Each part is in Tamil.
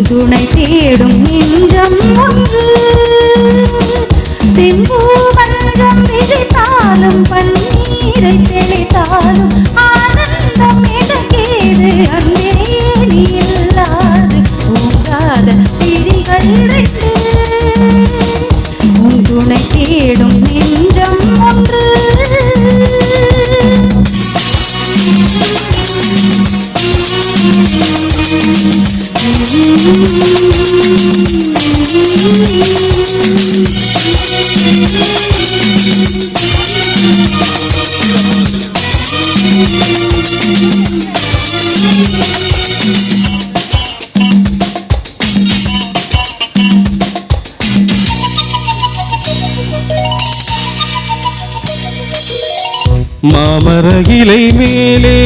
துணை தேடும் நெஞ்சம் ஒன்று செம்பூ மன்றம் விழித்தாலும் பன்னீரை தெளித்தாலும் ஆனந்தம் எனக்கேது அன்பே நீ இல்லாது தூங்காத விழிகள் ரெண்டு உன் துணை தேடும் நெஞ்சம் ஒன்று மாமர இலை மேலே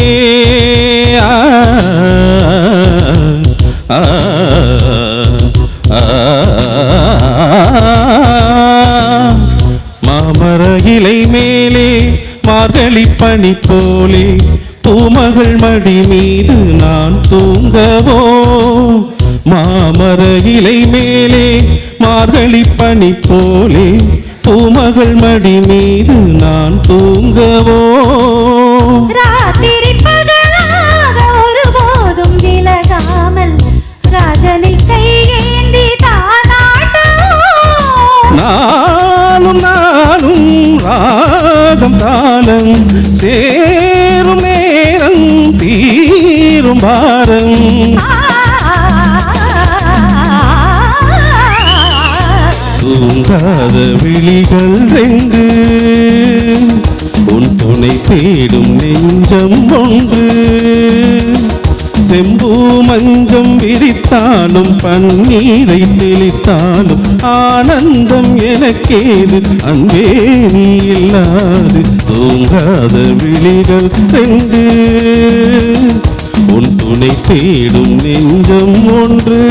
மாமர இலை மேலே மார்கழி பனி போலே பூமகள் மடி மீது நான் தூங்கவோ மாமர இலை மேலே மார்கழி பனி போலே பூமகள் மடி மீது நான் தூங்கவோ ராத்திரி பகலாக ஒருபோதும் விலகாமல் ராஜனை கையேந்தி தானாட்டவோ நானும் நானும் ராகம் தாளம் சேரும் நேரம் தீரும் பாரம் தூங்காத விழிகள் ரெண்டு உன் துணை தேடும் நெஞ்சம் ஒன்று செம்பூ மஞ்சம் விரித்தாலும் பன்னீரை தெளித்தாலும் ஆனந்தம் எனக்கேது அன்பே நீ இல்லாது தூங்காத விழிகள் ரெண்டு உன் துணை தேடும் நெஞ்சம் ஒன்று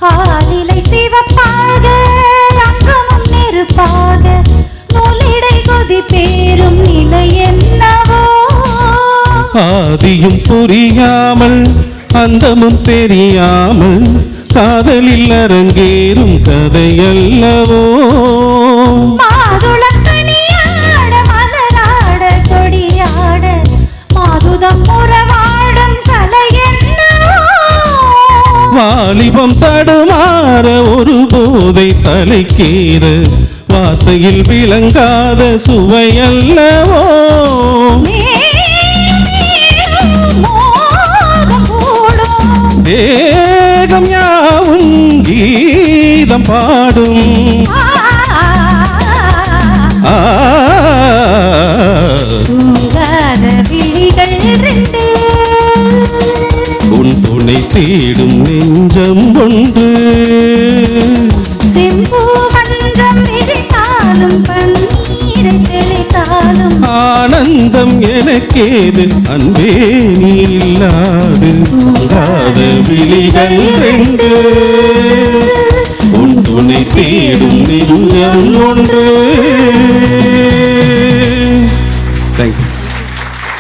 ஆலிலை சிவப்பாக அங்கமும் நெருப்பாக நூலிடை கொதி பேரும் நிலை என்னவோ ஆதியும் புரியாமல் அந்தமும் தெரியாமல் காதலில் அரங்கேறும் கதையல்லவோ மாதுளக்கனியாட மலராட கொடியாட மாதுதம் உறவாடும் கலை என்னவோ வாலிபம் தடுமாற ஒரு போதை தலைக்கேற வார்த்தையில் விளங்காத சுவையல்லவோ தேகம் யாவும் கீதம் பாடும் தூங்காத விழிகள் ரெண்டு உன் துணை தேடும் நெஞ்சம் ஒன்று செம்பூ மன்றம் விரித்தாலும் பன்னீரை தெளித்தாலும் ஆனந்தம் எனக்கேது அன்பே நீ இல்லாது தூங்காத விழிகள் ரெண்டு உன் துணை தேடும் நெஞ்சம் ஒன்று